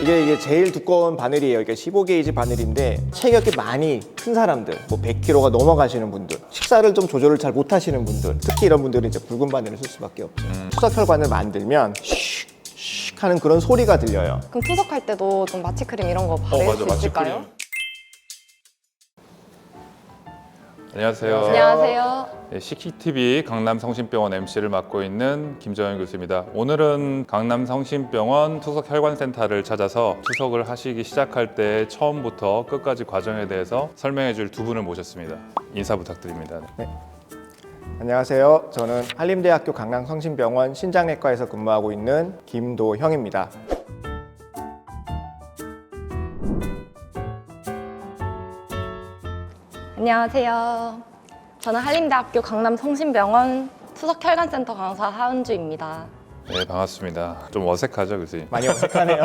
이게 제일 두꺼운 바늘이에요. 이게 15게이지 바늘인데 체격이 많이 큰 사람들, 뭐 100kg가 넘어가시는 분들, 식사를 좀 조절을 잘 못하시는 분들, 특히 이런 분들은 이제 굵은 바늘을 쓸 수밖에 없죠. 투석 혈관을 만들면 슉슉 하는 그런 소리가 들려요. 그럼 투석할 때도 좀 마취크림 이런 거 바를 수 있을까요? 안녕하세요. 안녕하세요. 네, CKTV 강남성심병원 MC를 맡고 있는 김정현 교수입니다. 오늘은 강남성심병원 투석혈관센터를 찾아서 투석을 하시기 시작할 때 처음부터 끝까지 과정에 대해서 설명해 줄 두 분을 모셨습니다. 인사 부탁드립니다. 네. 안녕하세요. 저는 한림대학교 강남성심병원 신장내과에서 근무하고 있는 김도형입니다. 안녕하세요. 저는 한림대학교 강남성심병원 투석혈관센터 강사 하은주입니다. 네, 반갑습니다. 좀 어색하죠, 교수님? 많이 어색하네요.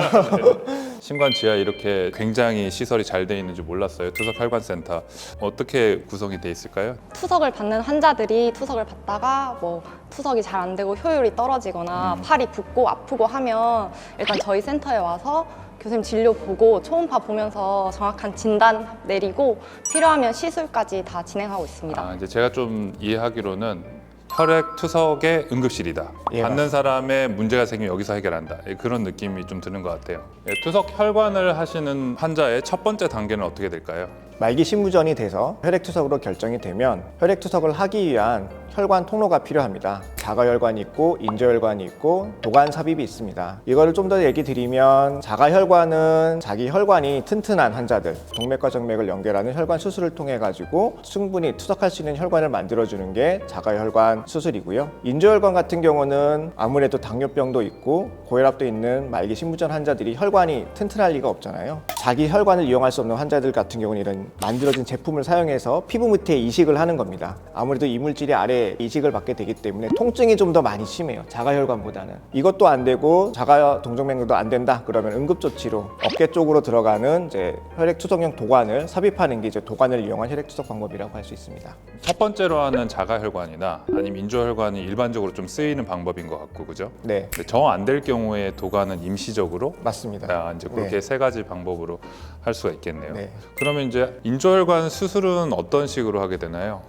신관 지하에 이렇게 굉장히 시설이 잘 돼 있는 줄 몰랐어요. 투석혈관센터. 어떻게 구성이 돼 있을까요? 투석을 받는 환자들이 투석을 받다가 뭐 투석이 잘 안 되고 효율이 떨어지거나 팔이 붓고 아프고 하면 일단 저희 센터에 와서 교수님 진료 보고 초음파 보면서 정확한 진단 내리고 필요하면 시술까지 다 진행하고 있습니다. 이제 제가 좀 이해하기로는 혈액 투석의 응급실이다. 예, 받는 사람의 문제가 생기면 여기서 해결한다. 그런 느낌이 좀 드는 것 같아요. 투석 혈관을 하시는 환자의 첫 번째 단계는 어떻게 될까요? 말기 신부전이 돼서 혈액투석으로 결정이 되면 혈액투석을 하기 위한 혈관 통로가 필요합니다. 자가혈관이 있고 인조혈관이 있고 도관삽입이 있습니다. 이거를 좀 더 얘기 드리면 자가혈관은 자기 혈관이 튼튼한 환자들, 동맥과 정맥을 연결하는 혈관 수술을 통해 가지고 충분히 투석할 수 있는 혈관을 만들어주는 게 자가혈관 수술이고요. 인조혈관 같은 경우는 아무래도 당뇨병도 있고 고혈압도 있는 말기 신부전 환자들이 혈관이 튼튼할 리가 없잖아요. 자기 혈관을 이용할 수 없는 환자들 같은 경우는 이런 만들어진 제품을 사용해서 피부 밑에 이식을 하는 겁니다. 아무래도 이물질이 아래에 이식을 받게 되기 때문에 통증이 좀 더 많이 심해요. 자가혈관보다는. 이것도 안 되고 자가 동정맥류도 안 된다 그러면 응급조치로 어깨 쪽으로 들어가는 이제 혈액투석용 도관을 삽입하는 게 이제 도관을 이용한 혈액투석 방법이라고 할 수 있습니다. 첫 번째로 하는 자가혈관이나 아니면 인조혈관이 일반적으로 좀 쓰이는 방법인 것 같고, 그죠? 네, 정 안 될 경우에 도관은 임시적으로 맞습니다. 이제 그렇게 네. 세 가지 방법으로 할 수가 있겠네요. 네. 그러면 이제 인조혈관 수술은 어떤 식으로 하게 되나요?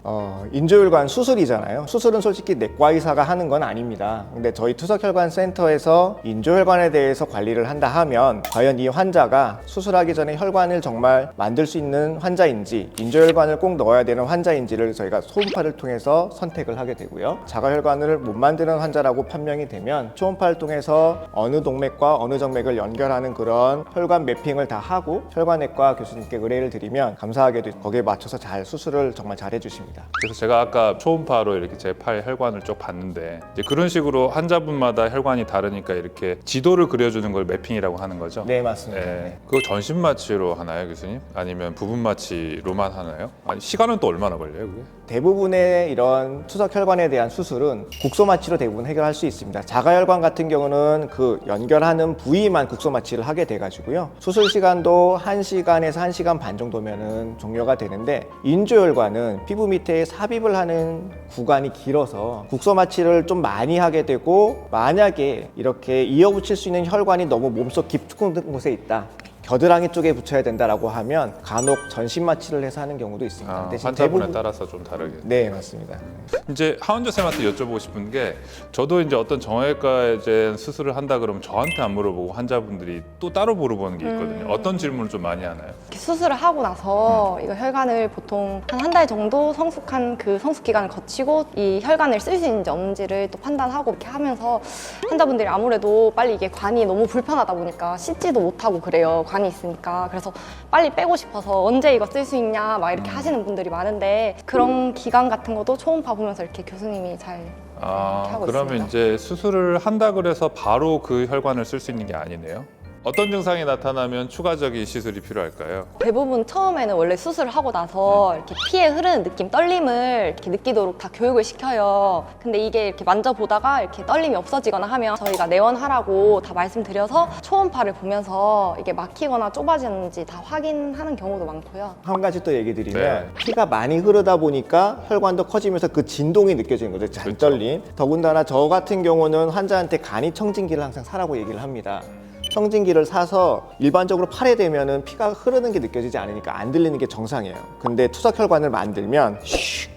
인조혈관 수술이잖아요. 수술은 솔직히 내과 의사가 하는 건 아닙니다. 근데 저희 투석혈관 센터에서 인조혈관에 대해서 관리를 한다 하면 과연 이 환자가 수술하기 전에 혈관을 정말 만들 수 있는 환자인지 인조혈관을 꼭 넣어야 되는 환자인지를 저희가 초음파를 통해서 선택을 하게 되고요. 자가혈관을 못 만드는 환자라고 판명이 되면 초음파를 통해서 어느 동맥과 어느 정맥을 연결하는 그런 혈관 매핑을 다 하고 혈관내과 교수님께 의뢰를 드리면 감사하게도 거기에 맞춰서 잘 수술을 정말 잘 해주십니다. 그래서 제가 아까 초음파로 이렇게 제 팔 혈관을 쭉 봤는데 이제 그런 식으로 환자분마다 혈관이 다르니까 이렇게 지도를 그려주는 걸 매핑이라고 하는 거죠? 네, 맞습니다. 네. 네. 그거 전신 마취로 하나요, 교수님? 아니면 부분 마취로만 하나요? 아니, 시간은 또 얼마나 걸려요, 그게? 대부분의 이런 투석 혈관에 대한 수술은 국소 마취로 대부분 해결할 수 있습니다. 자가혈관 같은 경우는 그 연결하는 부위만 국소 마취를 하게 돼가지고요. 수술 시간도 1시간에서 1시간 반 정도면은 종료가 되는데 인조혈관은 피부 밑에 삽입을 하는 구간이 길어서 국소 마취를 좀 많이 하게 되고 만약에 이렇게 이어붙일 수 있는 혈관이 너무 몸속 깊은 곳에 있다. 겨드랑이 쪽에 붙여야 된다라고 하면 간혹 전신 마취를 해서 하는 경우도 있습니다. 대신 환자분에 따라서 좀 다르게. 네, 맞습니다. 이제 하은주 쌤한테 여쭤보고 싶은 게 저도 이제 어떤 정형외과 이제 수술을 한다 그러면 저한테 안 물어보고 환자분들이 또 따로 물어보는 게 있거든요. 어떤 질문을 좀 많이 하나요? 이렇게 수술을 하고 나서 이거 혈관을 보통 한 달 정도 성숙한 그 성숙 기간을 거치고 이 혈관을 쓸 수 있는지 없는지를 또 판단하고 이렇게 하면서 환자분들이 아무래도 빨리 이게 관이 너무 불편하다 보니까 씻지도 못하고 그래요. 관이 있으니까. 그래서 빨리 빼고 싶어서 언제 이거 쓸 수 있냐 막 이렇게 하시는 분들이 많은데 그런 기간 같은 것도 초음파 보면서 이렇게 교수님이 잘 하고 그러면 있습니다. 이제 수술을 한다 그래서 바로 그 혈관을 쓸 수 있는 게 아니네요. 어떤 증상이 나타나면 추가적인 시술이 필요할까요? 대부분 처음에는 원래 수술을 하고 나서 이렇게 피에 흐르는 느낌, 떨림을 이렇게 느끼도록 다 교육을 시켜요. 근데 이게 이렇게 만져보다가 이렇게 떨림이 없어지거나 하면 저희가 내원하라고 다 말씀드려서 초음파를 보면서 이게 막히거나 좁아지는지 다 확인하는 경우도 많고요. 한 가지 또 얘기 드리면 네. 피가 많이 흐르다 보니까 혈관도 커지면서 그 진동이 느껴지는 거죠. 잔떨림. 더군다나 저 같은 경우는 환자한테 간이 청진기를 항상 사라고 얘기를 합니다. 청진기를 사서 일반적으로 팔에 대면은 피가 흐르는 게 느껴지지 않으니까 안 들리는 게 정상이에요. 근데 투석 혈관을 만들면 슉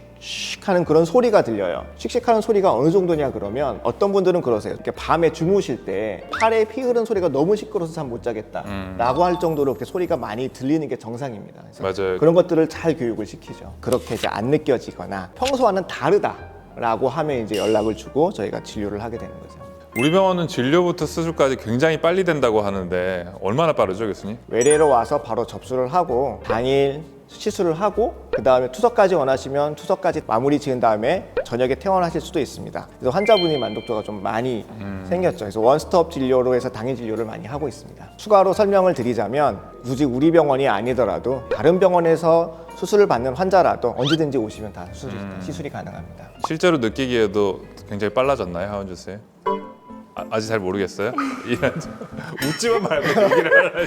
하는 그런 소리가 들려요. 씩씩하는 소리가 어느 정도냐 그러면 어떤 분들은 그러세요. 이렇게 밤에 주무실 때 팔에 피 흐르는 소리가 너무 시끄러워서 잠 못 자겠다 라고 할 정도로 이렇게 소리가 많이 들리는 게 정상입니다. 그래서 맞아요. 그런 것들을 잘 교육을 시키죠. 그렇게 이제 안 느껴지거나 평소와는 다르다 라고 하면 이제 연락을 주고 저희가 진료를 하게 되는 거죠. 우리 병원은 진료부터 수술까지 굉장히 빨리 된다고 하는데 얼마나 빠르죠, 교수님? 외래로 와서 바로 접수를 하고 당일 시술을 하고 그 다음에 투석까지 원하시면 투석까지 마무리 지은 다음에 저녁에 퇴원하실 수도 있습니다. 그래서 환자분이 만족도가 좀 많이 생겼죠. 그래서 원스톱 진료로 해서 당일 진료를 많이 하고 있습니다. 추가로 설명을 드리자면 굳이 우리 병원이 아니더라도 다른 병원에서 수술을 받는 환자라도 언제든지 오시면 다 시술이 가능합니다. 실제로 느끼기에도 굉장히 빨라졌나요, 하원주 쌤? 아직 잘 모르겠어요? 웃지만 말고 얘기를 하라.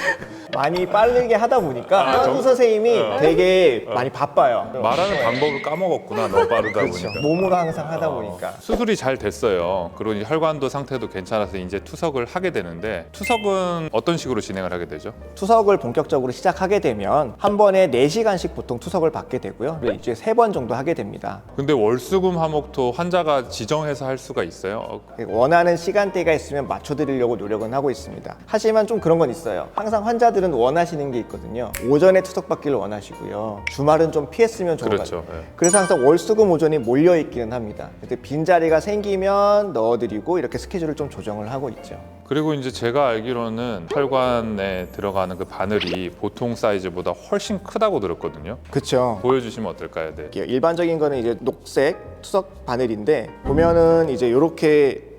많이 빠르게 하다 보니까 한우 선생님이 되게 많이 바빠요. 말하는 방법을 까먹었구나, 너무 빠르다 그렇죠. 보니까. 몸으로 항상 하다 보니까. 수술이 잘 됐어요. 그리고 이제 혈관도 상태도 괜찮아서 이제 투석을 하게 되는데 투석은 어떤 식으로 진행을 하게 되죠? 투석을 본격적으로 시작하게 되면 한 번에 4시간씩 보통 투석을 받게 되고요. 그리고 일주일에 3번 정도 하게 됩니다. 근데 월수금 화목토 환자가 지정해서 할 수가 있어요? 원하는 시간대가 있으면 맞춰드리려고 노력은 하고 있습니다. 하지만 좀 그런 건 있어요. 항상 환자들은 원하시는 게 있거든요. 오전에 투석받기를 원하시고요. 주말은 좀 피했으면 좋은 것 그렇죠. 같아요. 네. 그래서 항상 월수금 오전이 몰려있기는 합니다. 근데 빈자리가 생기면 넣어드리고 이렇게 스케줄을 좀 조정을 하고 있죠. 그리고 이제 제가 알기로는 혈관에 들어가는 그 바늘이 보통 사이즈보다 훨씬 크다고 들었거든요. 그렇죠. 보여주시면 어떨까요? 네. 일반적인 거는 이제 녹색 투석 바늘인데 보면은 이제 이렇게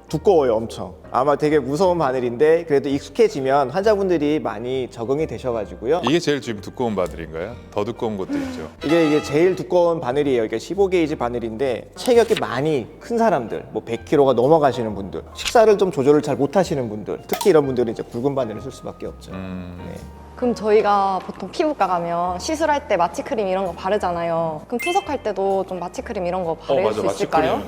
두꺼워요, 엄청. 아마 되게 무서운 바늘인데 그래도 익숙해지면 환자분들이 많이 적응이 되셔가지고요. 이게 제일 지금 두꺼운 바늘인가요? 더 두꺼운 것도 있죠. 이게 제일 두꺼운 바늘이에요. 이게 15게이지 바늘인데 체격이 많이 큰 사람들, 뭐 100kg가 넘어가시는 분들, 식사를 좀 조절을 잘 못하시는 분들, 특히 이런 분들은 이제 굵은 바늘을 쓸 수밖에 없죠. 네. 그럼 저희가 보통 피부과 가면 시술할 때 마취크림 이런 거 바르잖아요. 그럼 투석할 때도 좀 마취크림 이런 거 바를 수 있을까요?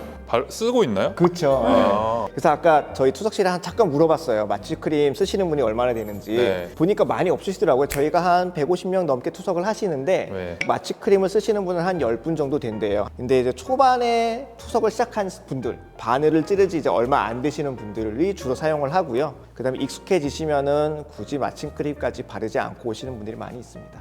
쓰고 있나요? 그렇죠. 아. 그래서 아까 저희 투석실에 잠깐 물어봤어요. 마취크림 쓰시는 분이 얼마나 되는지. 네. 보니까 많이 없으시더라고요. 저희가 한 150명 넘게 투석을 하시는데 네. 마취크림을 쓰시는 분은 한 10분 정도 된대요. 근데 이제 초반에 투석을 시작한 분들, 바늘을 찌르지 이제 얼마 안 되시는 분들이 주로 사용을 하고요. 그다음에 익숙해지시면은 굳이 마취크림까지 바르지 않고 오시는 분들이 많이 있습니다.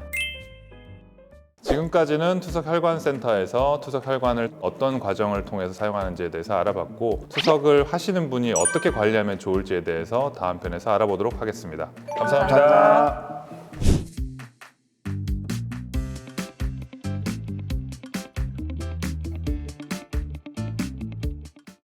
지금까지는 투석혈관센터에서 투석혈관을 어떤 과정을 통해서 사용하는지에 대해서 알아봤고 투석을 하시는 분이 어떻게 관리하면 좋을지에 대해서 다음 편에서 알아보도록 하겠습니다. 감사합니다. 감사합니다.